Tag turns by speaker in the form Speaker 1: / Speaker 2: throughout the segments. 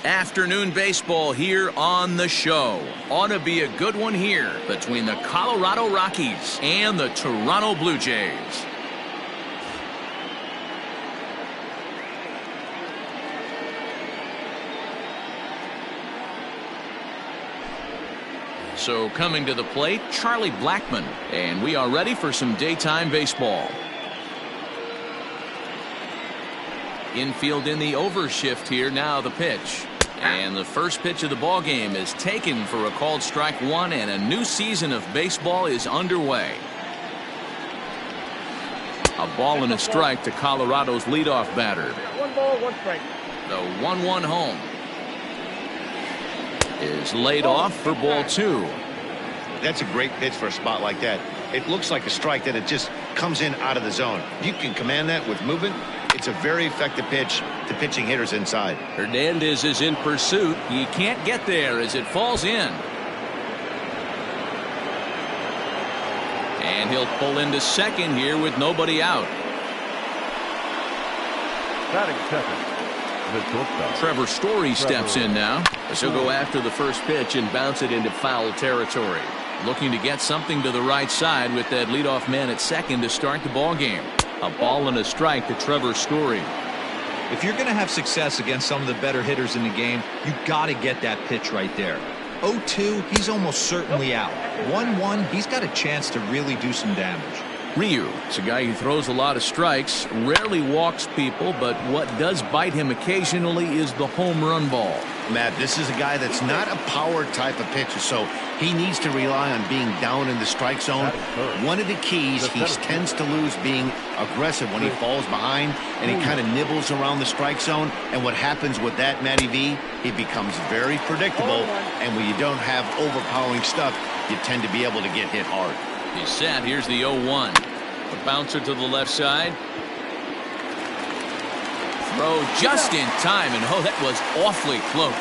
Speaker 1: Afternoon baseball here on the show. Ought to be a good one here between the Colorado Rockies and the Toronto Blue Jays. So coming to the plate, Charlie Blackmon, and we are ready for some daytime baseball. Infield in the overshift here. Now the pitch. And the first pitch of the ball game is taken for a called strike one, and a new season of baseball is underway. A ball and a strike to Colorado's leadoff batter.
Speaker 2: 1 ball, 1 strike.
Speaker 1: The 1-1 home is laid off for ball 2.
Speaker 3: That's a great pitch for a spot like that. It looks like a strike that it just comes in out of the zone. You can command that with movement. It's a very effective pitch to pitching hitters inside.
Speaker 1: Hernandez is in pursuit. He can't get there as it falls in. And he'll pull into second here with nobody out.
Speaker 4: Batting second, the shortstop.
Speaker 1: Trevor Story steps in now. He'll go after the first pitch and bounce it into foul territory. Looking to get something to the right side with that leadoff man at second to start the ball game. A ball and a strike to Trevor Story.
Speaker 5: If you're going to have success against some of the better hitters in the game, you got to get that pitch right there. 0-2, he's almost certainly out. 1-1, he's got a chance to really do some damage.
Speaker 1: Ryu is a guy who throws a lot of strikes, rarely walks people, but what does bite him occasionally is the home run ball.
Speaker 3: Matt, this is a guy that's not a power type of pitcher, so he needs to rely on being down in the strike zone. One of the keys, he tends to lose being aggressive when he falls behind, and he kind of nibbles around the strike zone. And what happens with that, Matty V, he becomes very predictable, and when you don't have overpowering stuff, you tend to be able to get hit hard.
Speaker 1: He's set. Here's the 0-1. A bouncer to the left side. Throw just in time, and oh, that was awfully close.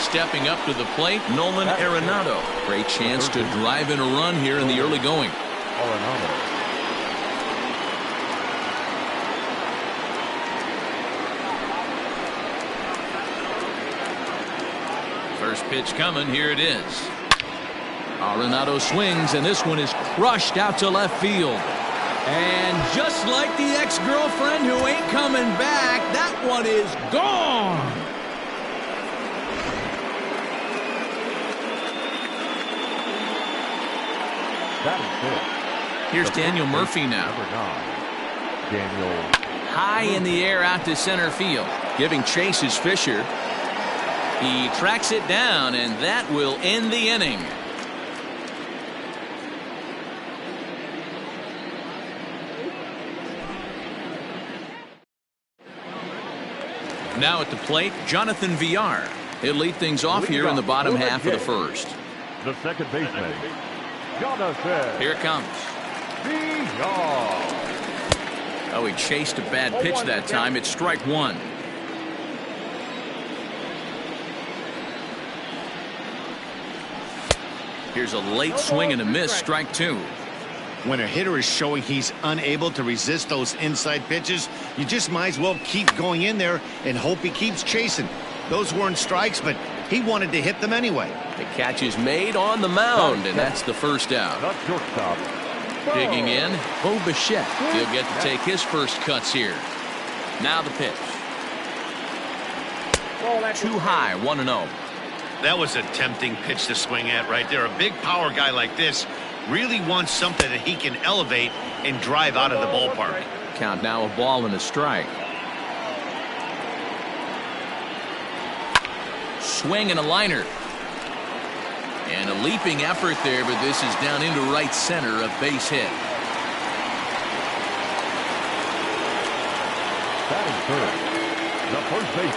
Speaker 1: Stepping up to the plate, Nolan Arenado. Great chance to drive in a run here in the early going. First pitch coming. Here it is. Arenado swings, and this one is crushed out to left field. And just like the ex-girlfriend who ain't coming back, that one is gone. Here's Daniel Murphy now. High in the air out to center field. Giving chase is Fisher. He tracks it down, and that will end the inning. Now at the plate, Jonathan Villar. He'll lead things off here in the bottom half of the first.
Speaker 4: The second baseman, Jonathan.
Speaker 1: Here it comes.
Speaker 4: Villar.
Speaker 1: Oh, he chased a bad pitch that time. It's strike one. Here's a late swing and a miss, strike two.
Speaker 3: When a hitter is showing he's unable to resist those inside pitches, you just might as well keep going in there and hope he keeps chasing. Those weren't strikes, but he wanted to hit them anyway.
Speaker 1: The catch is made on the mound, and that's the first out. Digging in, Bo Bichette. He'll get to take his first cuts here. Now the pitch. Too high, 1-0.
Speaker 3: That was a tempting pitch to swing at right there. A big power guy like this really wants something that he can elevate and drive out of the ballpark.
Speaker 1: Count now, a ball and a strike. Swing and a liner. And a leaping effort there, but this is down into right center, a base hit.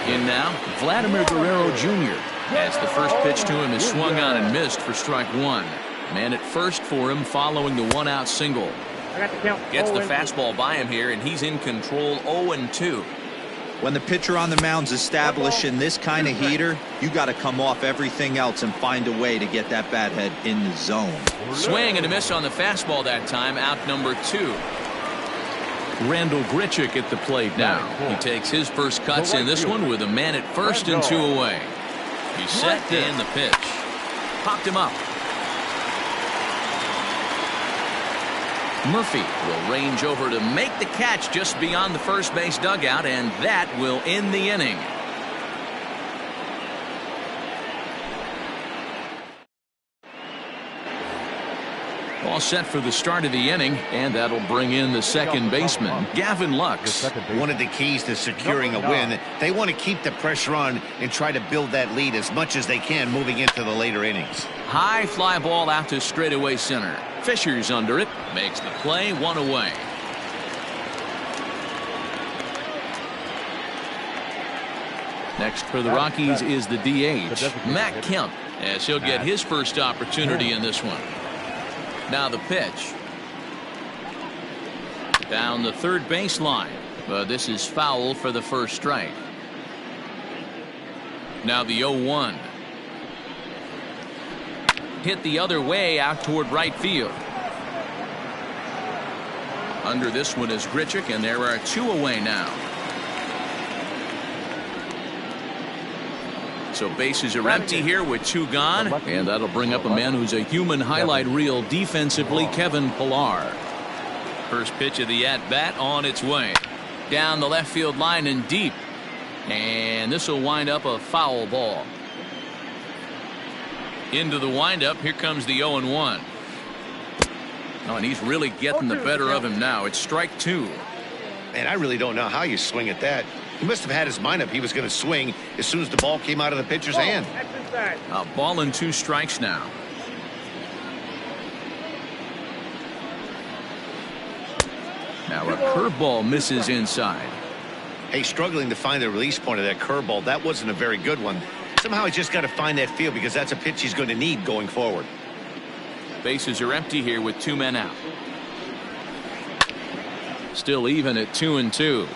Speaker 1: In now, Vladimir Guerrero Jr. as the first pitch to him is swung on and missed for strike one. Man at first for him following the one-out single. Gets the fastball by him here, and he's in control. 0-2.
Speaker 5: When the pitcher on the mound's established in this kind of heater, you got to come off everything else and find a way to get that bat head in the zone.
Speaker 1: Swing and a miss on the fastball that time. Out number 2. Randall Grichuk at the plate now. He takes his first cuts in this one with a man at first and 2 away. He's set and the pitch. Popped him up. Murphy will range over to make the catch just beyond the first base dugout, and that will end the inning. All set for the start of the inning, and that'll bring in the second baseman, Gavin Lux.
Speaker 3: One of the keys to securing a win, they want to keep the pressure on and try to build that lead as much as they can moving into the later innings.
Speaker 1: High fly ball out to straightaway center. Fisher's under it, makes the play, 1 away. Next for the Rockies is the DH, Matt Kemp, as he'll get his first opportunity in this one. Now the pitch. Down the third baseline, but this is foul for the first strike. Now the 0-1. Hit the other way out toward right field. Under this one is Grichuk, and there are 2 away now. So bases are empty here with 2 gone, and that'll bring up a man who's a human highlight reel defensively, Kevin Pillar. First pitch of the at-bat on its way. Down the left field line and deep. And this will wind up a foul ball. Into the windup, here comes the 0-1. Oh, and he's really getting the better of him now. It's strike 2.
Speaker 3: Man, I really don't know how you swing at that. He must have had his mind up he was going to swing as soon as the ball came out of the pitcher's hand.
Speaker 1: A ball and 2 strikes now. Now a curveball misses inside.
Speaker 3: Hey, struggling to find the release point of that curveball. That wasn't a very good one. Somehow he's just got to find that feel because that's a pitch he's going to need going forward.
Speaker 1: Bases are empty here with 2 men out. Still even at 2-2.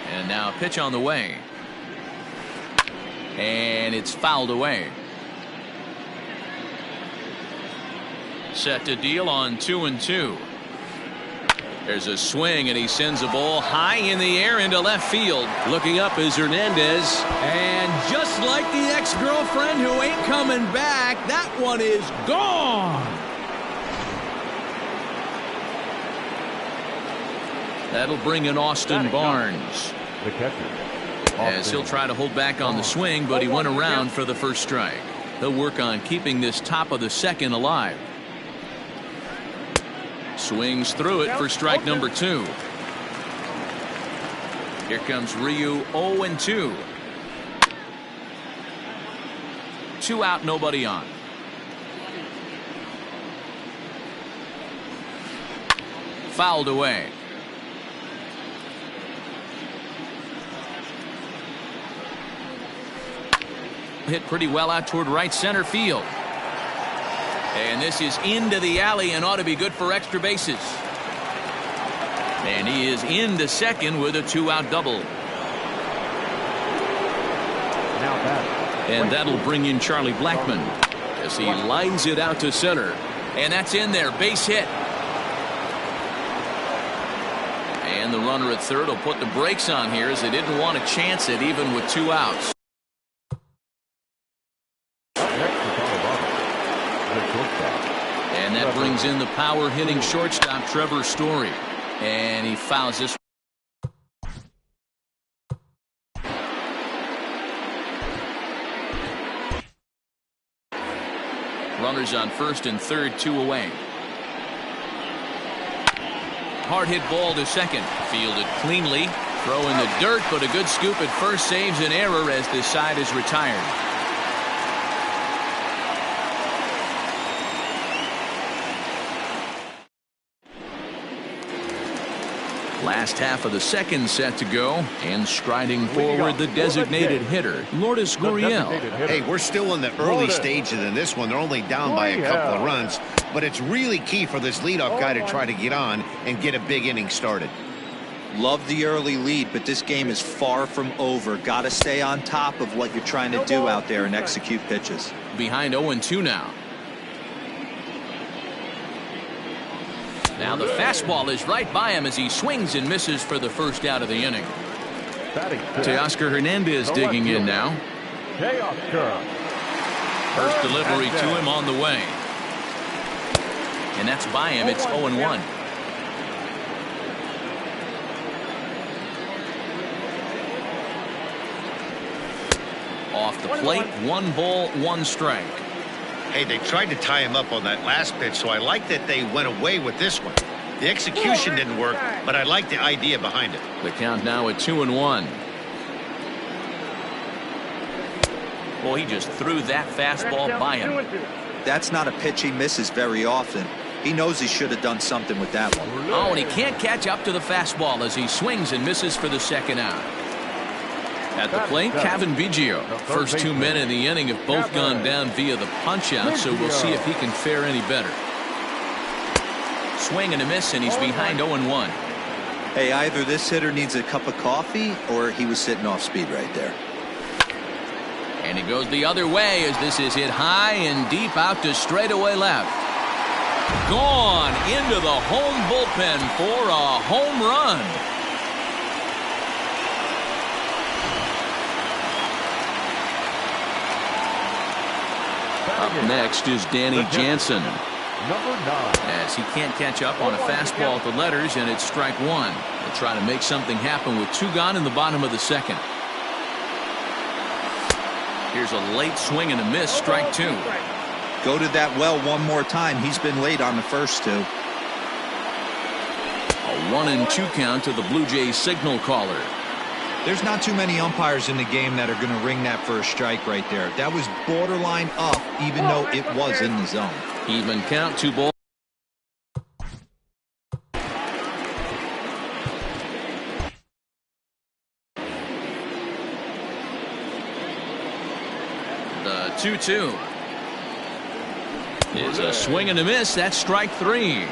Speaker 1: And now a pitch on the way. And it's fouled away. Set to deal on 2-2. There's a swing, and he sends a ball high in the air into left field. Looking up is Hernandez.
Speaker 2: And just like the ex-girlfriend who ain't coming back, that one is gone.
Speaker 1: That'll bring in Austin Barnes.
Speaker 4: The catcher.
Speaker 1: As he'll try to hold back on the swing, but he went around for the first strike. They'll work on keeping this top of the second alive. Swings through it for strike number 2. Here comes Ryu, 0-2. 2 out, nobody on. Fouled away. Hit pretty well out toward right center field. And this is into the alley and ought to be good for extra bases. And he is into second with a 2-out double. And that'll bring in Charlie Blackmon as he lines it out to center. And that's in there, base hit. And the runner at third will put the brakes on here as they didn't want to chance it even with 2 outs. And that brings in the power-hitting shortstop, Trevor Story. And he fouls this. Runners on first and third, 2 away. Hard hit ball to second. Fielded cleanly. Throw in the dirt, but a good scoop at first saves an error as this side is retired. Last half of the second set to go, and striding forward the designated hitter, Lourdes Gurriel.
Speaker 3: Hey, we're still in the early stages in this one. They're only down by a couple of runs, but it's really key for this leadoff guy to try to get on and get a big inning started.
Speaker 5: Love the early lead, but this game is far from over. Got to stay on top of what you're trying to do out there and execute pitches.
Speaker 1: Behind 0-2 now. Now the fastball is right by him as he swings and misses for the first out of the inning. Teoscar Hernandez digging in now. First delivery to him on the way. And that's by him. It's 0-1. Off the plate, 1 ball, 1 strike.
Speaker 3: Hey, they tried to tie him up on that last pitch, so I like that they went away with this one. The execution didn't work, but I like the idea behind it.
Speaker 1: The count now at 2-1. Well, he just threw that fastball by him.
Speaker 5: That's not a pitch he misses very often. He knows he should have done something with that one.
Speaker 1: Oh, and he can't catch up to the fastball as he swings and misses for the second out. At the plate, Kevin Biggio. First 2 men in the inning have both gone down via the punch-out, so we'll see if he can fare any better. Swing and a miss, and he's behind 0-1.
Speaker 5: Hey, either this hitter needs a cup of coffee or he was sitting off speed right there.
Speaker 1: And he goes the other way as this is hit high and deep out to straightaway left. Gone into the home bullpen for a home run. Up next is Danny Jansen. As he can't catch up on a fastball at the letters, and it's strike 1. They'll try to make something happen with 2 gone in the bottom of the second. Here's a late swing and a miss, strike 2.
Speaker 5: Go to that well one more time. He's been late on the first 2.
Speaker 1: A 1-2 count to the Blue Jays signal caller.
Speaker 5: There's not too many umpires in the game that are going to ring that first strike right there. That was borderline up, even though it was in the zone.
Speaker 1: Even count, 2 balls. The 2-2 is a swing and a miss. That's strike 3.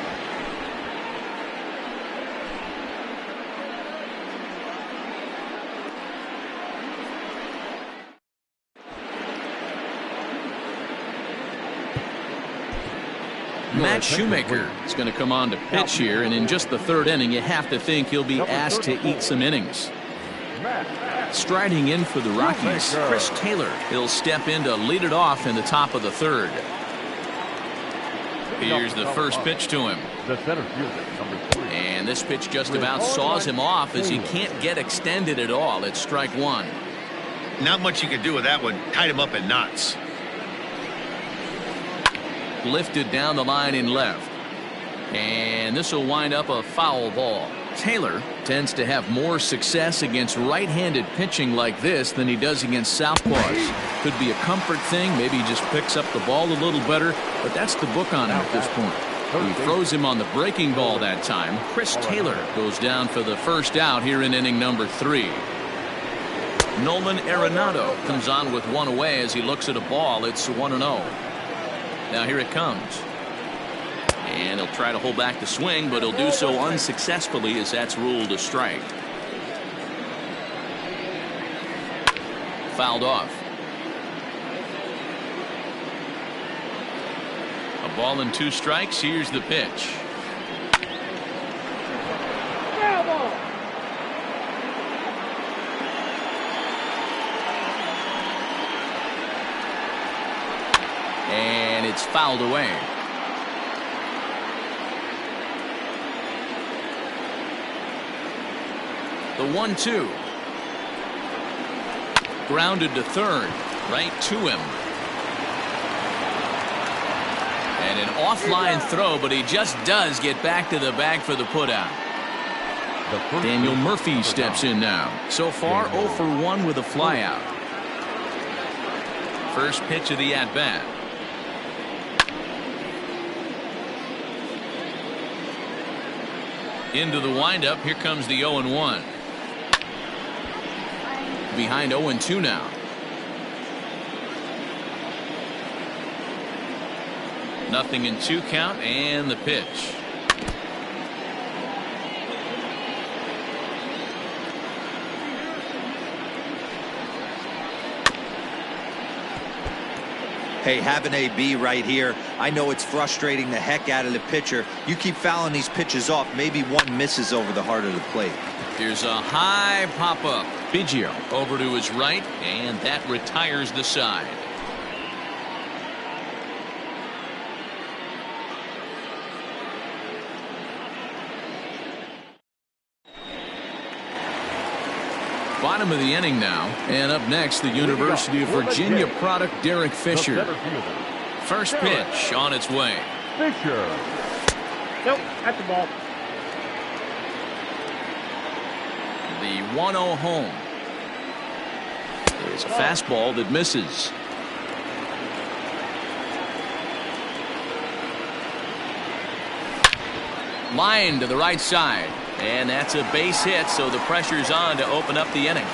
Speaker 1: Matt Shoemaker is going to come on to pitch here, and in just the 3rd inning, you have to think he'll be asked to eat some innings. Striding in for the Rockies, Chris Taylor. He'll step in to lead it off in the top of the 3rd. Here's the first pitch to him. And this pitch just about saws him off as he can't get extended at all. It's strike 1.
Speaker 3: Not much you can do with that one. Tied him up in knots.
Speaker 1: Lifted down the line in left. And this will wind up a foul ball. Taylor tends to have more success against right-handed pitching like this than he does against southpaws. Could be a comfort thing. Maybe he just picks up the ball a little better, but that's the book on him at this point. He froze him on the breaking ball that time. Chris Taylor goes down for the first out here in inning number 3. Nolan Arenado comes on with 1 away as he looks at a ball. It's 1-0. Now here it comes. And he'll try to hold back the swing, but he'll do so unsuccessfully as that's ruled a strike. Fouled off. A ball and 2 strikes. Here's the pitch. And it's fouled away. The 1-2. Grounded to 3rd. Right to him. And an offline throw, but he just does get back to the bag for the putout. Daniel Murphy steps in now. So far 0 for 1 with a flyout. First pitch of the at-bat. Into the windup. Here comes the 0-1. Behind 0-2 now. Nothing in 2 count, and the pitch.
Speaker 5: Hey, have an AB right here. I know it's frustrating the heck out of the pitcher. You keep fouling these pitches off, maybe one misses over the heart of the plate.
Speaker 1: Here's a high pop-up. Biggio over to his right, and that retires the side. Bottom of the inning now, and up next, the University of Virginia product Derek Fisher. First pitch on its way.
Speaker 4: Fisher.
Speaker 6: Nope, that's the ball.
Speaker 1: The 1-0 home. There's a fastball that misses. Line to the right side. And that's a base hit, so the pressure's on to open up the inning.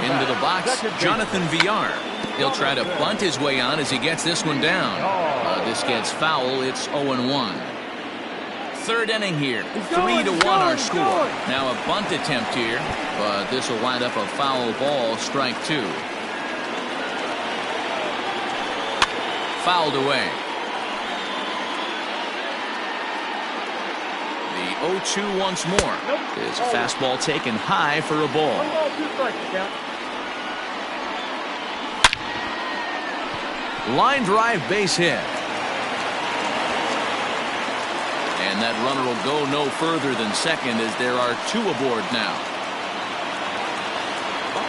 Speaker 1: Into the box, Jonathan Villar. He'll try to bunt his way on as he gets this one down. This gets foul. It's 0-1. Third inning here. 3-1 our score. Now a bunt attempt here, but this will wind up a foul ball. Strike two. Fouled away. The 0-2 once more. There's a fastball taken high for a ball. Line drive base hit. And that runner will go no further than second as there are two aboard now.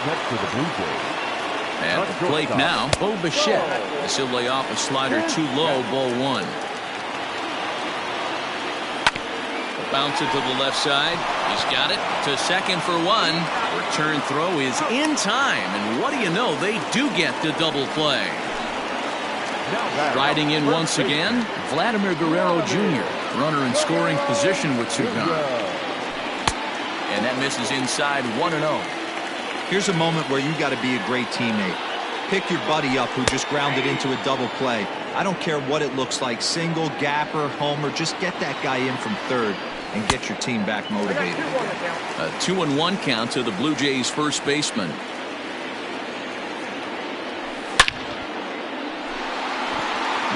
Speaker 4: Next to the Blue Jays.
Speaker 1: At the plate now, Bo Bichette. This will lay off a slider too low, ball one. Bounce it to the left side. He's got it to second for one. Return throw is in time, and what do you know? They do get the double play. Riding in once again, Vladimir Guerrero Jr. Runner in scoring position with two gone. And that misses inside 1-0.
Speaker 5: Here's a moment where you got to be a great teammate. Pick your buddy up who just grounded into a double play. I don't care what it looks like, single, gapper, homer, just get that guy in from third and get your team back motivated.
Speaker 1: A 2-1 count to the Blue Jays first baseman.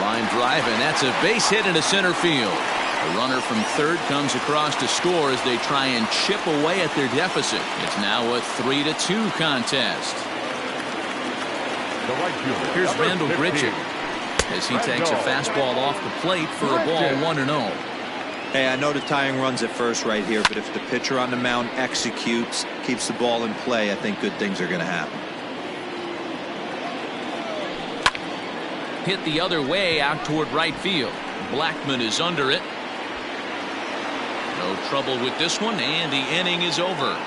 Speaker 1: Line drive, and that's a base hit into center field. The runner from third comes across to score as they try and chip away at their deficit. It's now a 3-2 contest. Here's Randall Grichuk as he takes a fastball off the plate for a ball 1-0.
Speaker 5: Hey, I know the tying run's at first right here, but if the pitcher on the mound executes, keeps the ball in play, I think good things are going to happen.
Speaker 1: Hit the other way out toward right field. Blackman is under it. No trouble with this one, and the inning is over.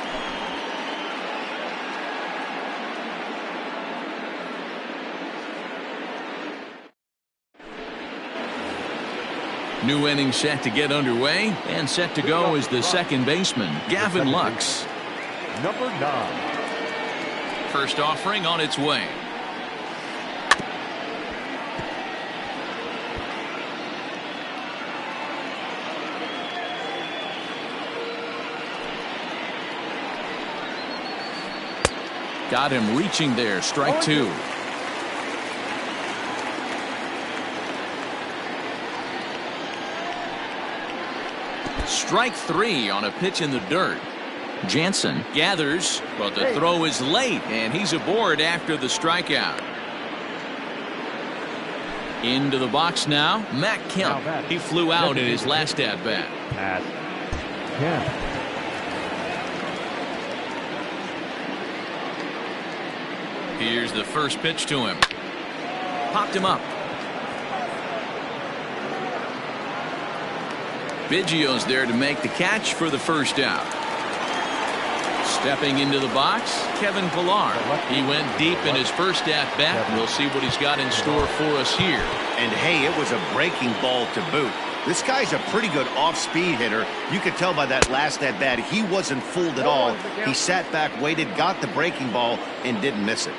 Speaker 1: New inning set to get underway, and set to go is the second baseman, Gavin Lux.
Speaker 4: Number 9.
Speaker 1: First offering on its way. Got him reaching there. Strike two. Strike three on a pitch in the dirt. Jansen gathers, but the throw is late, and he's aboard after the strikeout. Into the box now, Matt Kemp. He flew out in his last at-bat.
Speaker 4: At 10.
Speaker 1: Here's the first pitch to him. Popped him up. Biggio's there to make the catch for the first out. Stepping into the box, Kevin Pillar. He went deep in his first at-bat. We'll see what he's got in store for us here.
Speaker 3: And hey, it was a breaking ball to boot. This guy's a pretty good off-speed hitter. You could tell by that last at-bat he wasn't fooled at all. He sat back, waited, got the breaking ball, and didn't miss it.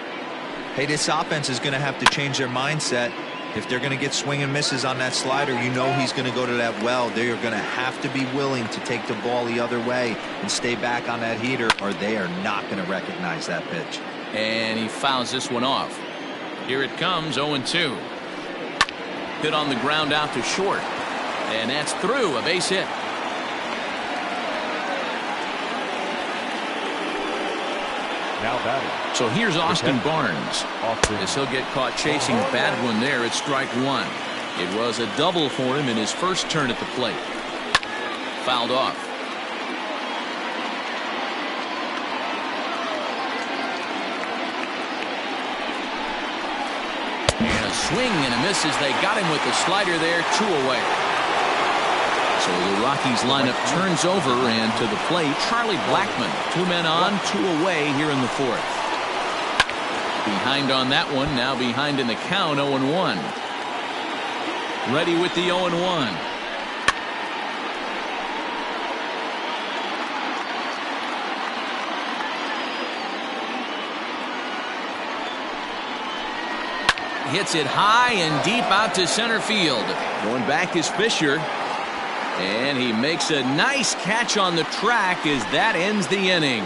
Speaker 5: Hey, this offense is going to have to change their mindset. If they're going to get swing and misses on that slider, you know he's going to go to that well. They are going to have to be willing to take the ball the other way and stay back on that heater, or they are not going to recognize that pitch.
Speaker 1: And he fouls this one off. Here it comes, 0-2. Hit on the ground out to short. And that's through, a base hit.
Speaker 4: Now batting.
Speaker 1: So here's Austin Barnes. As he'll get caught chasing a bad one there at strike one. It was a double for him in his first turn at the plate. Fouled off. And a swing and a miss as they got him with the slider there, 2 away. So the Rockies lineup turns over, and to the plate, Charlie Blackmon. 2 men on, 2 away here in the 4th. Behind on that one, now behind in the count, 0-1. Ready with the 0-1. Hits it high and deep out to center field. Going back is Fisher. And he makes a nice catch on the track as that ends the inning.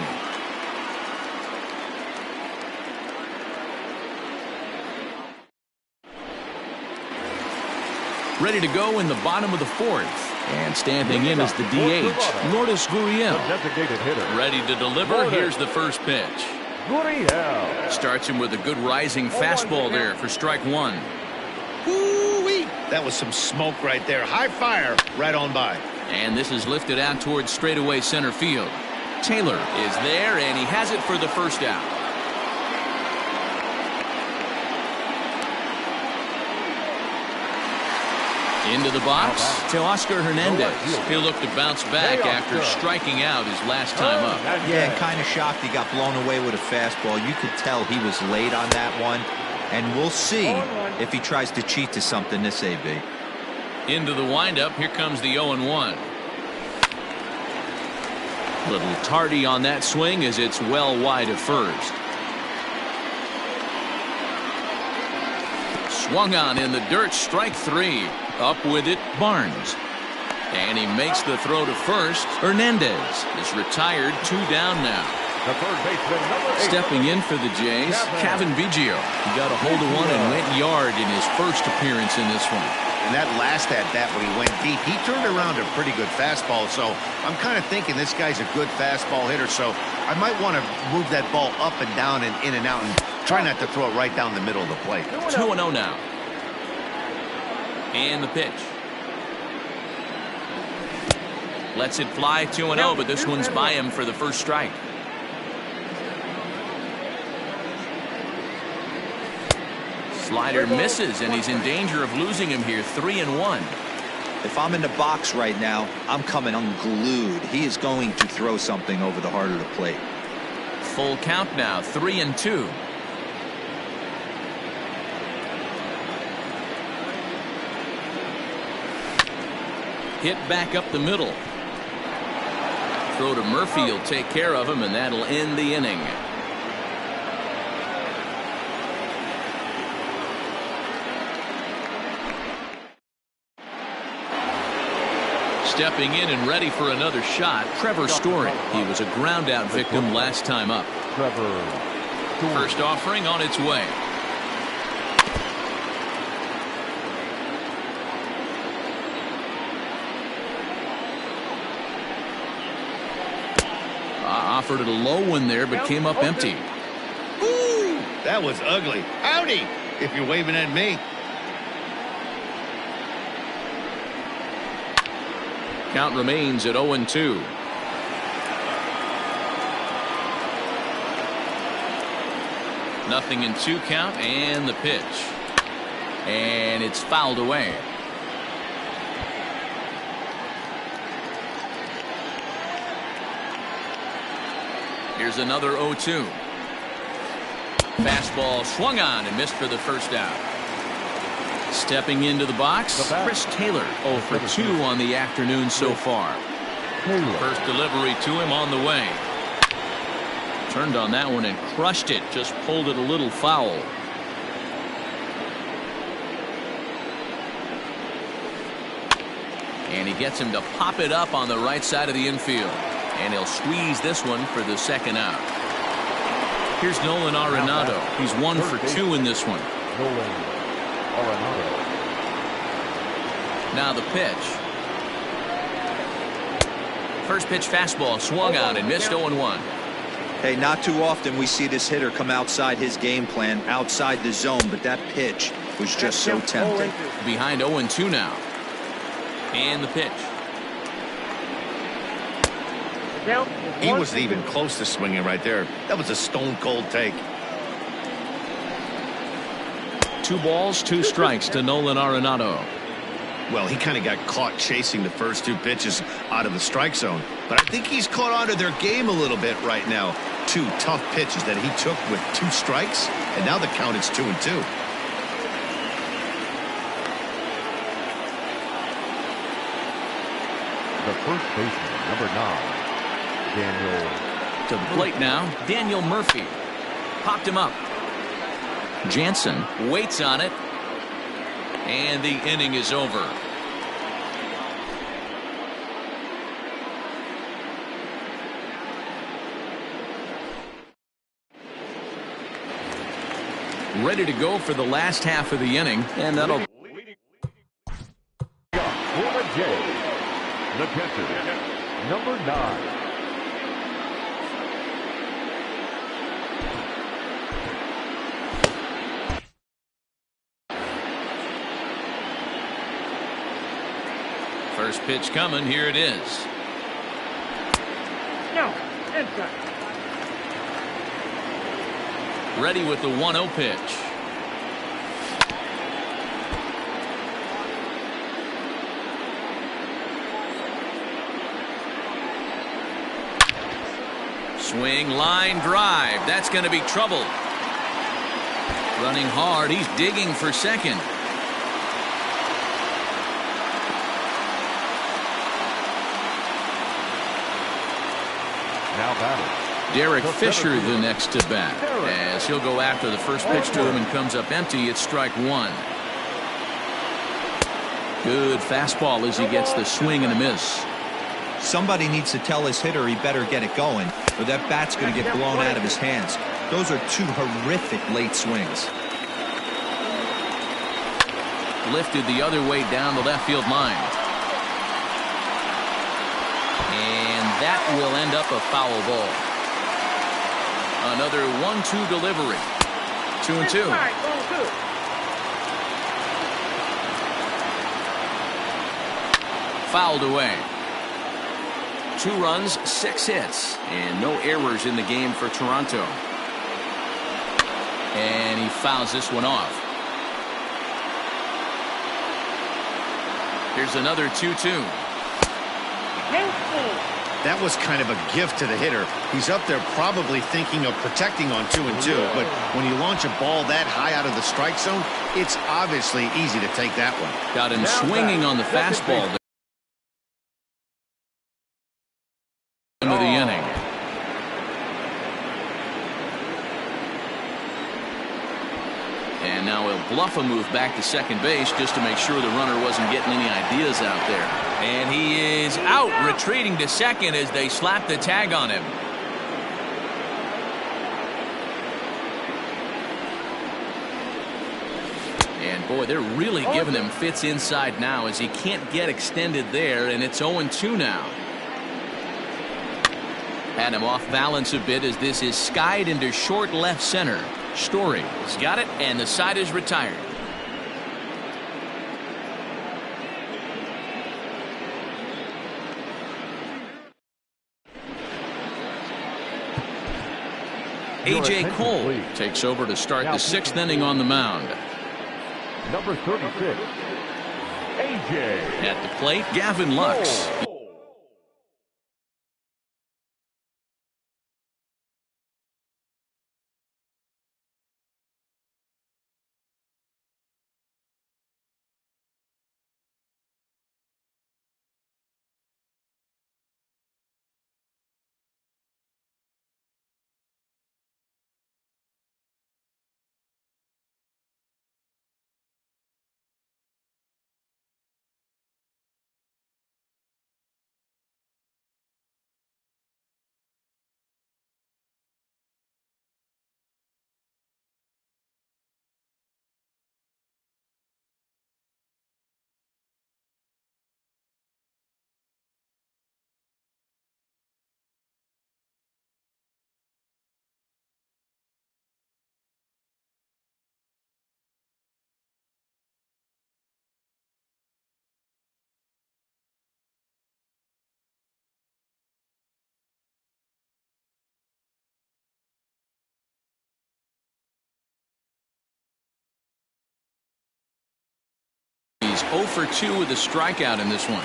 Speaker 1: Ready to go in the bottom of the 4th. And standing in is the DH, Lourdes Gurriel.
Speaker 4: Designated hitter.
Speaker 1: Ready to deliver. Here's the first pitch.
Speaker 4: Gurriel.
Speaker 1: Starts him with a good rising fastball there for strike one.
Speaker 3: Woo-wee. That was some smoke right there. High fire right on by.
Speaker 1: And this is lifted out towards straightaway center field. Taylor is there, and he has it for the first out. Into the box to Oscar Hernandez. He'll look to bounce back after striking out his last time up.
Speaker 5: Yeah, kind of shocked he got blown away with a fastball. You could tell he was late on that one. And we'll see if he tries to cheat to something this AB.
Speaker 1: Into the windup. Here comes the 0-1. Little tardy on that swing as it's well wide of first. Swung on in the dirt, strike 3. Up with it, Barnes. And he makes the throw to first. Hernandez is retired, 2 down now.
Speaker 4: The third baseman, number 8.
Speaker 1: Stepping in for the Jays, Kevin Biggio. He got a hold of one and went yard in his first appearance in this one.
Speaker 3: And that last at-bat when he went deep, he turned around a pretty good fastball. So I'm kind of thinking this guy's a good fastball hitter. So I might want to move that ball up and down and in and out and try not to throw it right down the middle of the plate.
Speaker 1: 2-0 now. And the pitch. Lets it fly 2-0, but this one's by him for the first strike. Slider misses, and he's in danger of losing him here. 3-1.
Speaker 5: If I'm in the box right now, I'm coming unglued. He is going to throw something over the heart of the plate.
Speaker 1: Full count now, 3-2. Hit back up the middle. Throw to Murphy will take care of him, and that'll end the inning. Stepping in and ready for another shot, Trevor Story. He was a ground-out victim last time up. First offering on its way. Offered it a low one there, but came up empty.
Speaker 3: Ooh, that was ugly. Howdy, if you're waving at me.
Speaker 1: Count remains at 0-2. Nothing in 2 count, and the pitch. And it's fouled away. Here's another 0-2. Fastball swung on and missed for the first out. Stepping into the box, Chris Taylor, 0 for 2 on the afternoon so far. First delivery to him on the way. Turned on that one and crushed it, just pulled it a little foul. And he gets him to pop it up on the right side of the infield. And he'll squeeze this one for the second out. Here's Nolan Arenado. He's 1 for 2 in this one.
Speaker 4: Nolan Arenado.
Speaker 1: Now the pitch. First pitch fastball swung on and missed 0-1.
Speaker 5: Hey, not too often we see this hitter come outside his game plan, outside the zone, but that pitch was just so tempting.
Speaker 1: Behind 0-2 now. And the pitch.
Speaker 3: He wasn't even close to swinging right there. That was a stone-cold take.
Speaker 1: 2 balls, 2 strikes to Nolan Arenado.
Speaker 3: Well, he kind of got caught chasing the first 2 pitches out of the strike zone. But I think he's caught on to their game a little bit right now. 2 tough pitches that he took with 2 strikes, and now the count is 2-2.
Speaker 4: The first baseman, number 9, Daniel.
Speaker 1: To the plate now, Daniel Murphy. Popped him up. Jansen waits on it. And the inning is over. Ready to go for the last half of the inning, and that'll.
Speaker 4: For the Jays, the catcher, number 9.
Speaker 1: First pitch coming. Here it is.
Speaker 6: No, inside.
Speaker 1: Ready with the 1-0 pitch. Swing, line drive. That's going to be trouble. Running hard. He's digging for second.
Speaker 4: Now batting.
Speaker 1: Derek Fisher the next to bat, as he'll go after the first pitch to him and comes up empty. It's strike 1. Good fastball as he gets the swing and a miss.
Speaker 5: Somebody needs to tell his hitter he better get it going, or that bat's going to get blown out of his hands. Those are 2 horrific late swings.
Speaker 1: Lifted the other way down the left field line. And that will end up a foul ball. Another 1-2 delivery. 2-2. Fouled away. 2 runs, 6 hits, and no errors in the game for Toronto. And he fouls this one off. Here's another 2-2.
Speaker 3: That was kind of a gift to the hitter. He's up there probably thinking of protecting on 2-2, but when you launch a ball that high out of the strike zone, it's obviously easy to take that one.
Speaker 1: Got him swinging on the fastball there. End of the inning. And now he'll bluff a move back to second base just to make sure the runner wasn't getting any ideas out there. And he is out, retreating to second as they slap the tag on him. And boy, they're really giving him fits inside now as he can't get extended there, and it's 0-2 now. Had him off balance a bit as this is skied into short left center. Story has got it, and the side is retired. A.J. Cole takes over to start the 6th inning on the mound.
Speaker 4: Number 36, A.J.
Speaker 1: At the plate, Gavin Lux. 0 for 2 with a strikeout in this one.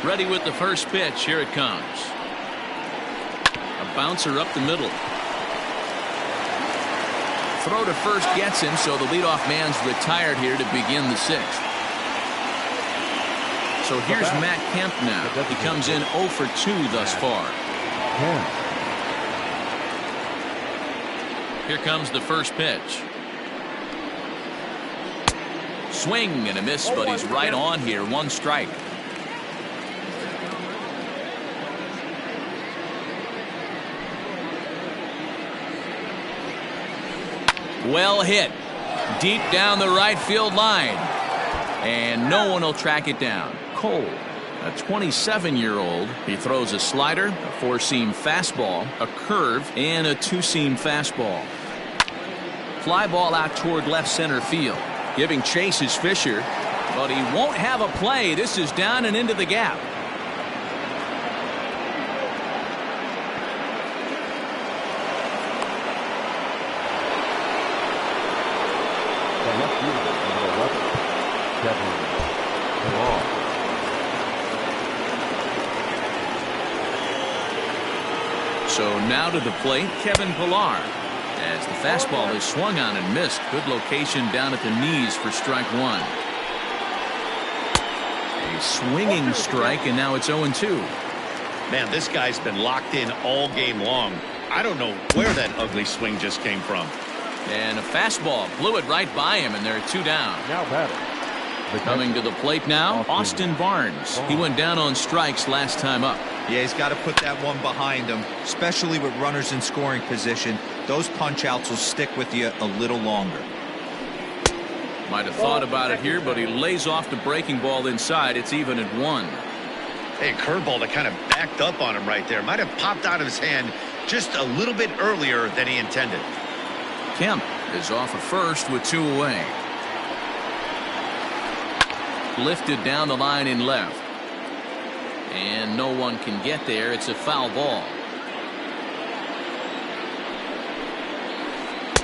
Speaker 1: Ready with the first pitch. Here it comes. A bouncer up the middle. Throw to first gets him, so the leadoff man's retired here to begin the sixth. So here's Matt Kemp now. He comes in 0 for 2 thus far. Here comes the first pitch. Swing and a miss, but he's right on here. 1 strike. Well hit. Deep down the right field line. And no one will track it down. Cole, a 27-year-old. He throws a slider, a 4-seam fastball, a curve, and a 2-seam fastball. Fly ball out toward left center field. Giving chase is Fisher, but he won't have a play. This is down and into the gap. So now to the plate, Kevin Pillar. As the fastball is swung on and missed. Good location down at the knees for strike 1. A swinging strike, and now it's 0-2.
Speaker 3: Man, this guy's been locked in all game long. I don't know where that ugly swing just came from.
Speaker 1: And a fastball blew it right by him, and there are 2 down.
Speaker 4: Now batting.
Speaker 1: Coming to the plate now, Austin Barnes. He went down on strikes last time up.
Speaker 5: Yeah, he's got to put that one behind him, especially with runners in scoring position. Those punch-outs will stick with you a little longer.
Speaker 1: Might have thought about it here, but he lays off the breaking ball inside. It's even at 1.
Speaker 3: Hey, curveball that kind of backed up on him right there. Might have popped out of his hand just a little bit earlier than he intended.
Speaker 1: Kemp is off at first with 2 away. Lifted down the line in left. And no one can get there. It's a foul ball.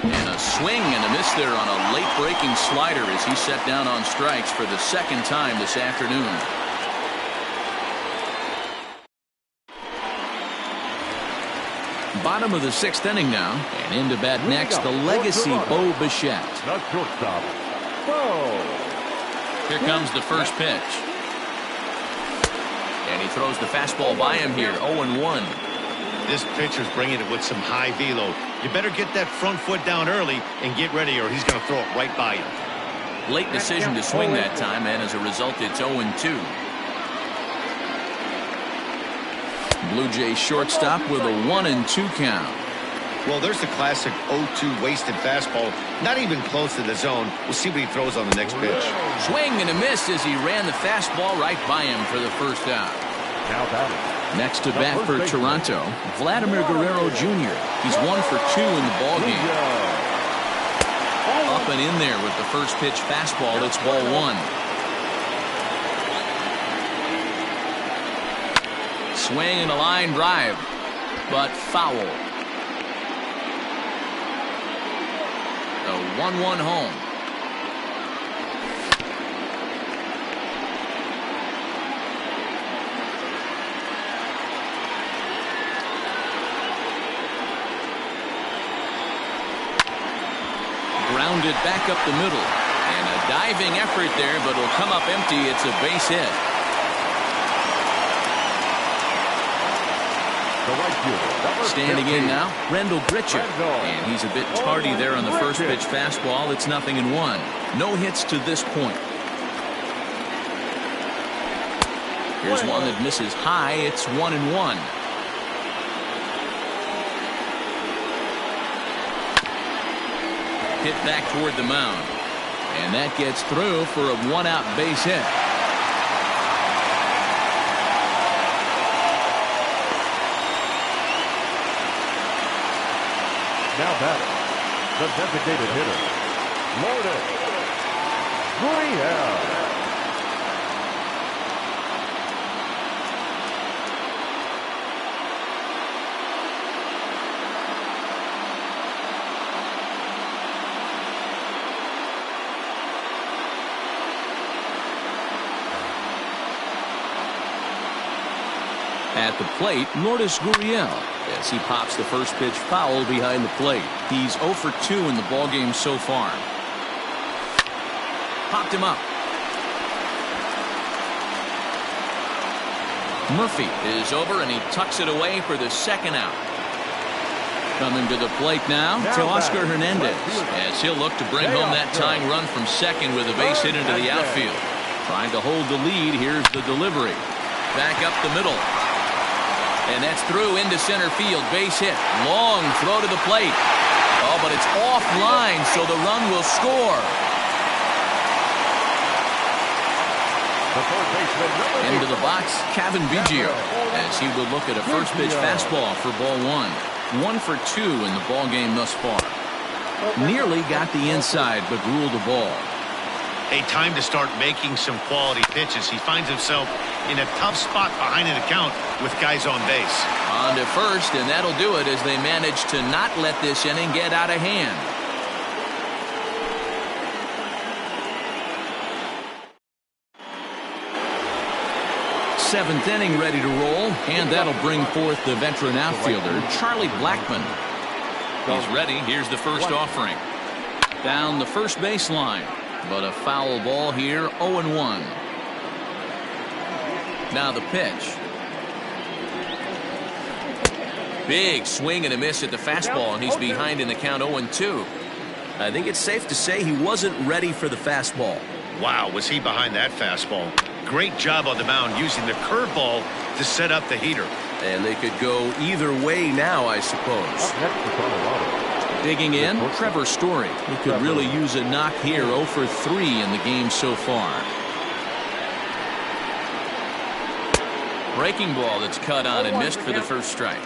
Speaker 1: And a swing and a miss there on a late breaking slider as he set down on strikes for the 2nd time this afternoon. Bottom of the 6th inning now, and in to bat next the legacy Bo Bichette.
Speaker 4: The shortstop,
Speaker 1: Here comes the first pitch. And he throws the fastball by him here, 0-1.
Speaker 3: This pitcher's bringing it with some high velo. You better get that front foot down early and get ready, or he's going to throw it right by you.
Speaker 1: Late decision to swing that time, and as a result, it's 0-2. Blue Jays shortstop with a 1-2 count.
Speaker 3: Well, there's the classic 0-2 wasted fastball. Not even close to the zone. We'll see what he throws on the next pitch.
Speaker 1: Swing and a miss as he ran the fastball right by him for the first out.
Speaker 4: now batting.
Speaker 1: Next to bat for Toronto, Vladimir Guerrero Jr. He's 1 for 2 in the ballgame. Up and in there with the first pitch fastball. It's ball 1. Swing and a line drive, but foul. A 1-1 home. Grounded back up the middle, and a diving effort there, but it'll come up empty. It's a base hit. Standing in now, Rendell Gritcher, and he's a bit tardy there on the first pitch fastball. It's 0-1. No hits to this point. Here's one that misses high. It's 1-1. Hit back toward the mound, and that gets through for a 1-out base hit.
Speaker 4: Now batting, the designated hitter, Lourdes Gurriel.
Speaker 1: At the plate, Lourdes Gurriel, as he pops the first pitch foul behind the plate. He's 0 for 2 in the ballgame so far. Popped him up. Murphy is over, and he tucks it away for the second out. Coming to the plate now, Teoscar Hernandez, as he'll look to bring home that tying run from second with a base hit into the outfield. Trying to hold the lead. Here's the delivery. Back up the middle. And that's through into center field. Base hit. Long throw to the plate. Oh, but it's offline, so the run will score. Into the box, Kevin Biggio, as he will look at a first pitch fastball for ball 1. 1 for 2 in the ball game thus far. Nearly got the inside, but ruled the ball.
Speaker 3: A time to start making some quality pitches. He finds himself in a tough spot behind an account with guys on base.
Speaker 1: On to first, and that'll do it as they manage to not let this inning get out of hand. Seventh inning ready to roll, and that'll bring forth the veteran outfielder, Charlie Blackmon. He's ready. Here's the first offering. Down the first baseline, but a foul ball here, 0-1. Now the pitch. Big swing and a miss at the fastball, and he's behind in the count 0-2. I think it's safe to say he wasn't ready for the fastball.
Speaker 3: Wow, was he behind that fastball. Great job on the mound using the curveball to set up the heater.
Speaker 1: And they could go either way now, I suppose. Digging in, Trevor Story. He could really use a knock here. 0 for 3 in the game so far. Breaking ball that's cut on and missed for the first strike.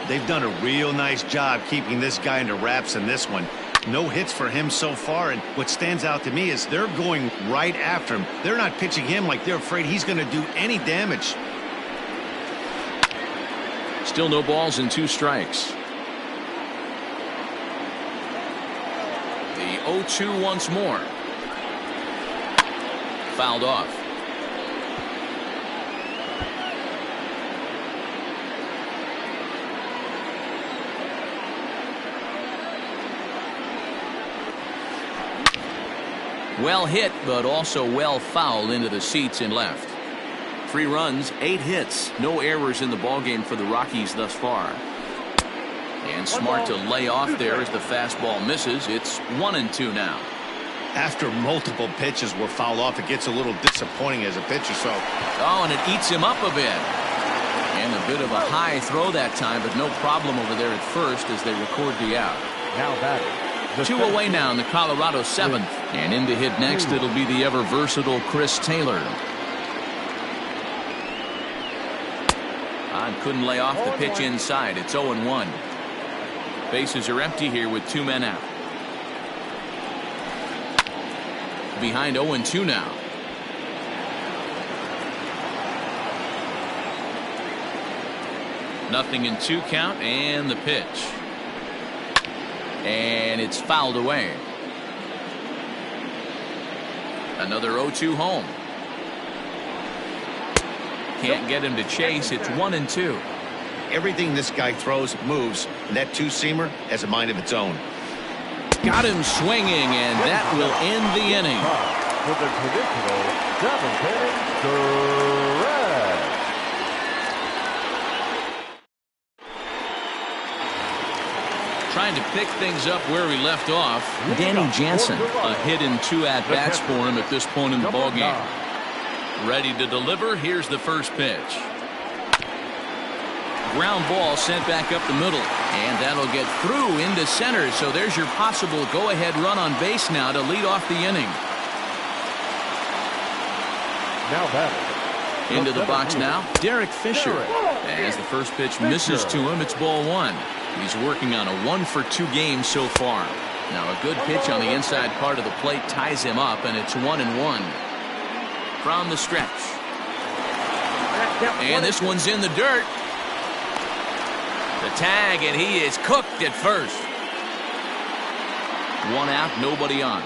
Speaker 3: They've done a real nice job keeping this guy into wraps in this one. No hits for him so far, and what stands out to me is they're going right after him. They're not pitching him like they're afraid he's going to do any damage.
Speaker 1: Still no balls and 2 strikes. The 0-2 once more. Fouled off. Well hit, but also well fouled into the seats and left. 3 runs, 8 hits, no errors in the ballgame for the Rockies thus far. And smart to lay off there as the fastball misses. It's 1-2 now.
Speaker 3: After multiple pitches were fouled off, it gets a little disappointing as a pitcher. So,
Speaker 1: oh, and it eats him up a bit. And a bit of a high throw that time, but no problem over there at first as they record the out.
Speaker 4: Now batting.
Speaker 1: 2 away now in the Colorado 7th. And in to hit next, it'll be the ever-versatile Chris Taylor. Couldn't lay off the pitch inside. It's 0-1. Bases are empty here with 2 men out. Behind 0-2 now. Nothing in 2 count, and the pitch. And it's fouled away. Another 0-2 home. Can't get him to chase. It's 1-2.
Speaker 3: Everything this guy throws moves, and that 2-seamer has a mind of its own.
Speaker 1: Got him swinging, and that will end the inning.
Speaker 4: With the traditional 7th inning stretch.
Speaker 1: Trying to pick things up where we left off. Danny Jansen, a hit in 2 at-bats for him at this point in the ballgame. Ready to deliver. Here's the first pitch. Ground ball sent back up the middle, and that'll get through into center. So there's your possible go-ahead run on base now to lead off the inning.
Speaker 4: Now batting.
Speaker 1: Into the box now, Derek Fisher. As the first pitch misses to him, it's ball 1. He's working on a 1-for-2 game so far. Now a good pitch on the inside part of the plate ties him up, and it's 1-1. From the stretch. And this one's in the dirt. The tag, and he is cooked at first. 1 out, nobody on.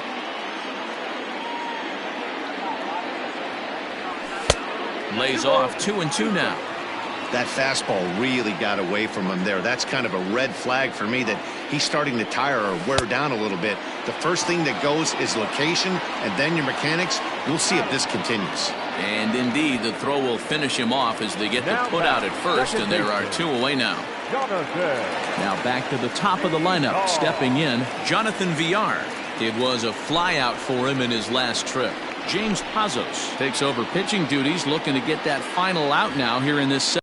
Speaker 1: Lays off. 2-2 now.
Speaker 3: That fastball really got away from him there. That's kind of a red flag for me that he's starting to tire or wear down a little bit. The first thing that goes is location and then your mechanics. We'll see if this continues.
Speaker 1: And indeed, the throw will finish him off as they get the put out at first, and there are 2 away now. Now back to the top of the lineup, stepping in, Jonathan Villar. It was a flyout for him in his last trip. James Pazos takes over pitching duties, looking to get that final out now here in this set.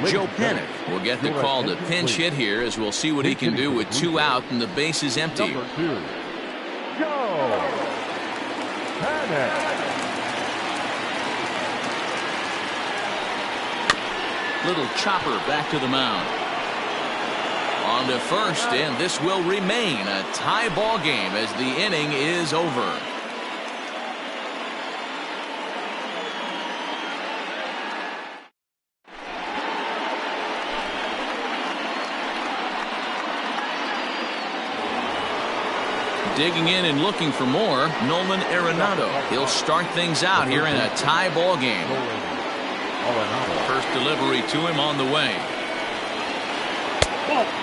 Speaker 1: Joe Panic will get the call to pinch hit here, as we'll see what he can do with 2 out and the base is empty.
Speaker 4: Number 2, Joe Panic.
Speaker 1: Little chopper back to the mound. On to first, and this will remain a tie ball game as the inning is over. Digging in and looking for more, Nolan Arenado. He'll start things out here in a tie ball game. First delivery to him on the way.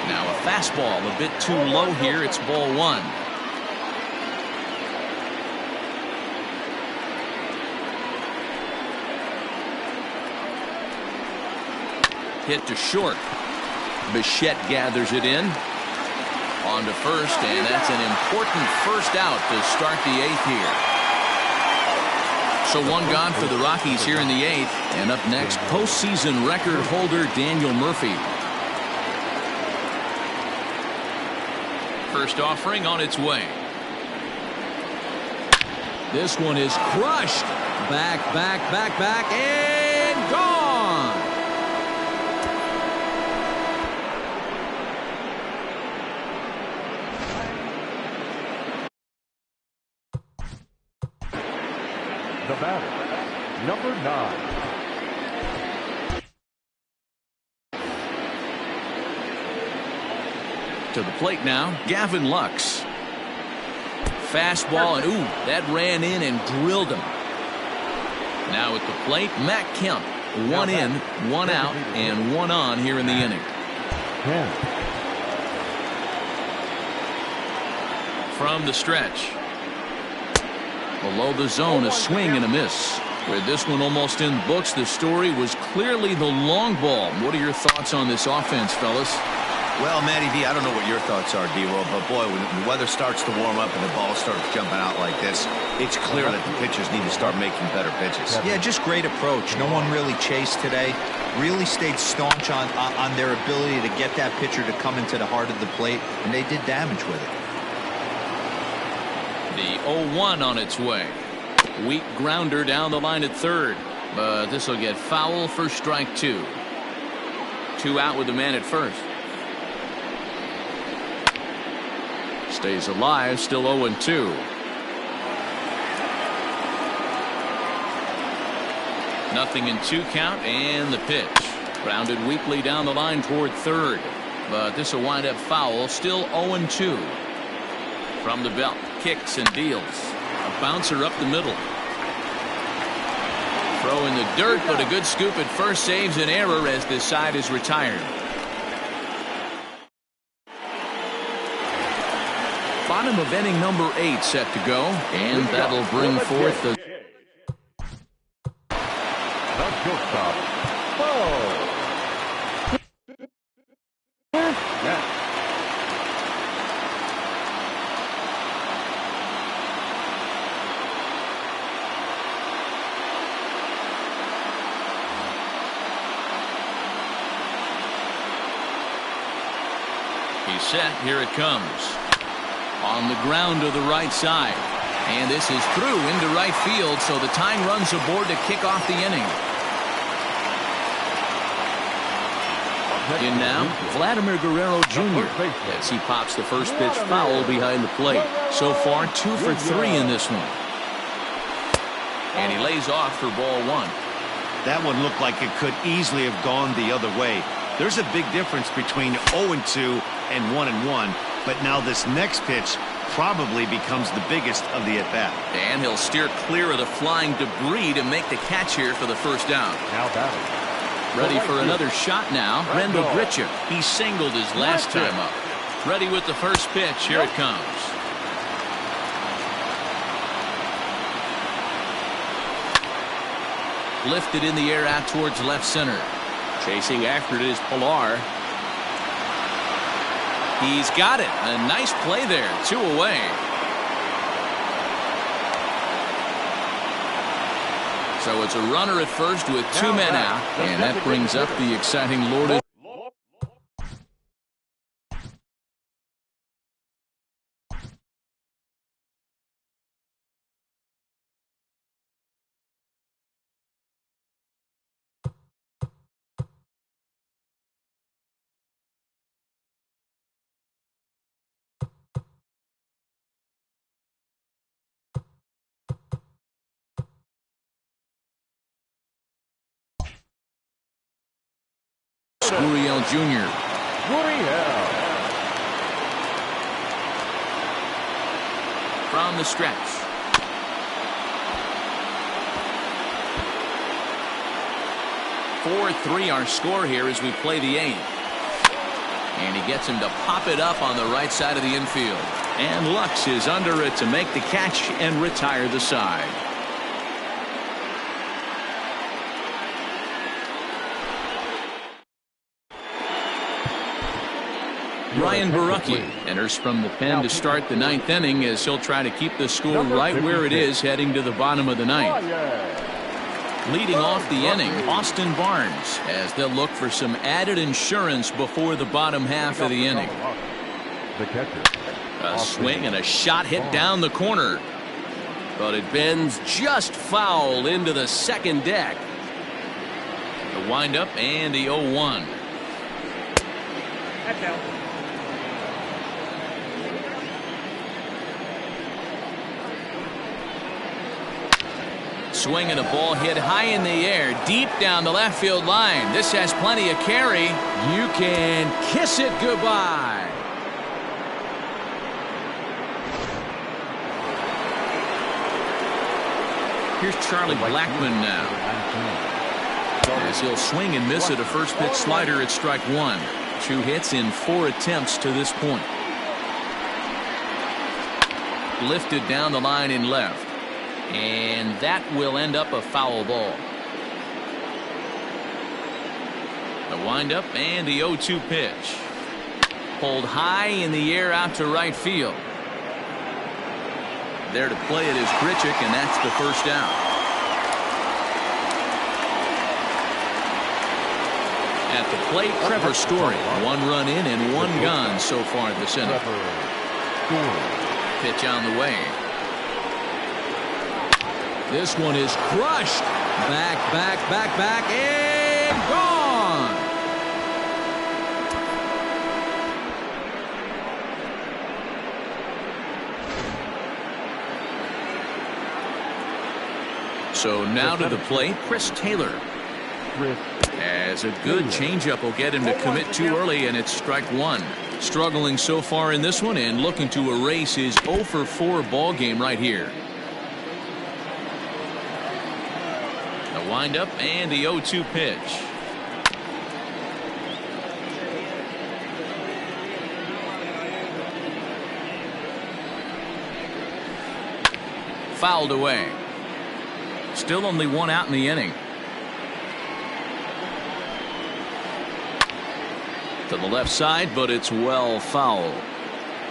Speaker 1: Now a fastball a bit too low here. It's ball 1. Hit to short. Bichette gathers it in. On to first, and that's an important first out to start the 8th here. So 1 gone for the Rockies here in the 8th. And up next, postseason record holder Daniel Murphy. First offering on its way.
Speaker 2: This one is crushed. Back, and gone.
Speaker 4: The batter, number 9.
Speaker 1: To the plate now, Gavin Lux. Fastball, and ooh, that ran in and drilled him. Now at the plate, Matt Kemp. 1 in, 1 out, and 1 on here in the inning. From the stretch. Below the zone, a swing and a miss. With this one almost in the books, the story was clearly the long ball. What are your thoughts on this offense, fellas?
Speaker 3: Well, Matty V, I don't know what your thoughts are, D-Roll, but boy, when the weather starts to warm up and the ball starts jumping out like this, it's clear that the pitchers need to start making better pitches.
Speaker 5: Yeah, just great approach. No one really chased today. Really stayed staunch on their ability to get that pitcher to come into the heart of the plate, and they did damage with it.
Speaker 1: The 0-1 on its way. Weak grounder down the line at third, but this will get foul for strike 2. 2 out with the man at first. Stays alive, still 0-2. Nothing in 2 count, and the pitch. Grounded weakly down the line toward third, but this will wind up foul, still 0-2. From the belt, kicks and deals. A bouncer up the middle. Throw in the dirt, but a good scoop at first saves an error as this side is retired. Bottom of inning number 8 set to go, and that'll bring forth the
Speaker 4: shortstop.
Speaker 1: He's set. Here it comes. On the ground to the right side. And this is through into right field, so the tying runs aboard to kick off the inning. In now, Vladimir Guerrero Jr. as he pops the first pitch foul behind the plate. So far, 2 for 3 in this one. And he lays off for ball 1.
Speaker 3: That one looked like it could easily have gone the other way. There's a big difference between 0-2 and 1-1. but now this next pitch probably becomes the biggest of the at-bat.
Speaker 1: And he'll steer clear of the flying debris to make the catch here for the first down.
Speaker 4: Now batting.
Speaker 1: Ready for another shot now. Randall Grichuk. He singled his last time up. Ready with the first pitch. Here it comes. Lifted in the air out towards left center. Chasing after it is Pilar. He's got it. A nice play there. 2 away. So it's a runner at first with 2 men out. And that brings up the exciting Lourdes. Gurriel Jr. From the stretch. (4-3) our score here as we play the 8th. And he gets him to pop it up on the right side of the infield. And Lux is under it to make the catch and retire the side. Ryan Borucki enters from the pen to start the 9th inning as he'll try to keep the score right where it is heading to the bottom of the 9th. Leading off the inning, Austin Barnes, as they'll look for some added insurance before the bottom half of the inning. A swing and a shot hit down the corner. But it bends just foul into the second deck. The windup and the 0-1.
Speaker 6: That's out.
Speaker 1: Swing and a ball hit high in the air, deep down the left field line. This has plenty of carry. You can kiss it goodbye. Here's Charlie Blackmon now. As he'll swing and miss at a first pitch slider at strike 1. 2 hits in 4 attempts to this point. Lifted down the line in left. And that will end up a foul ball. The windup and the 0-2 pitch. Pulled high in the air out to right field. There to play it is Grichuk, and that's the first down. At the plate, Trevor Story. 1 run in and 1 gone so far this inning. Pitch on the way. This one is crushed. Back, and gone. So now to the plate, Chris Taylor. As a good changeup will get him to commit too early, and it's strike 1. Struggling so far in this one and looking to erase his 0-for-4 ball game right here. The windup and the 0-2 pitch. Fouled away. Still only 1 out in the inning. To the left side, but it's well foul.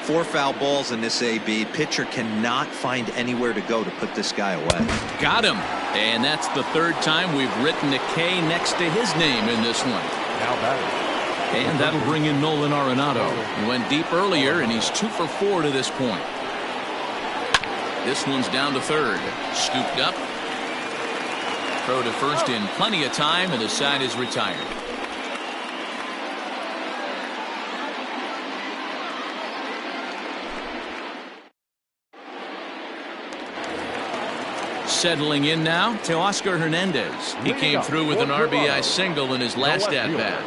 Speaker 5: 4 foul balls in this AB. Pitcher cannot find anywhere to go to put this guy away.
Speaker 1: Got him. And that's the 3rd time we've written a K next to his name in this one.
Speaker 4: Now batting.
Speaker 1: And that'll bring in Nolan Arenado. He went deep earlier, and he's 2-for-4 to this point. This one's down to 3rd. Scooped up. Throw to first in plenty of time, and the side is retired. Settling in now to Oscar Hernandez. He came through with an RBI single in his last at-bat.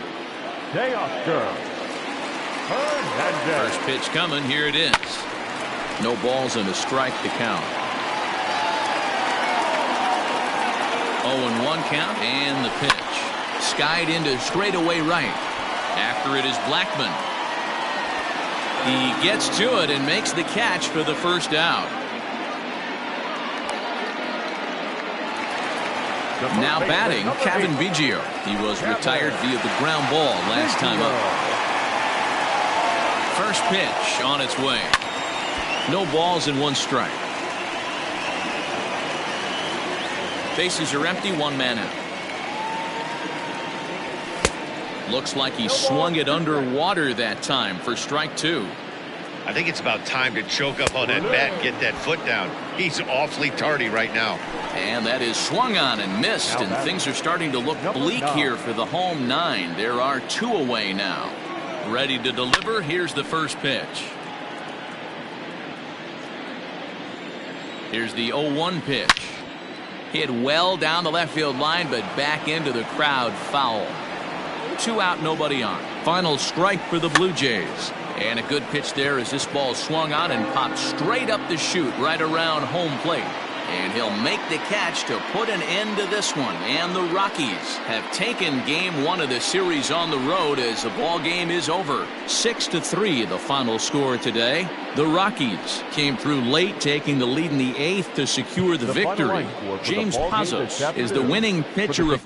Speaker 1: First pitch coming. Here it is. No balls and a strike to count. 0-1 count, and the pitch. Skied into straightaway right. After it is Blackmon. He gets to it and makes the catch for the first out. Now batting, Kevin Biggio. He was retired via the ground ball last time up. First pitch on its way. No balls and 1 strike. Bases are empty, 1 man out. Looks like he swung it underwater that time for strike 2.
Speaker 3: I think it's about time to choke up on that bat and get that foot down. He's awfully tardy right now.
Speaker 1: And that is swung on and missed, and things are starting to look bleak here for the home 9. There are 2 away now. Ready to deliver. Here's the first pitch. Here's the 0-1 pitch. Hit well down the left field line, but back into the crowd, foul. 2 out, nobody on. Final strike for the Blue Jays. And a good pitch there as this ball swung on and popped straight up the chute right around home plate. And he'll make the catch to put an end to this one. And the Rockies have taken game 1 of the series on the road as the ball game is over. 6-3 the final score today. The Rockies came through late, taking the lead in the 8th to secure the victory. James Pazos is the winning pitcher of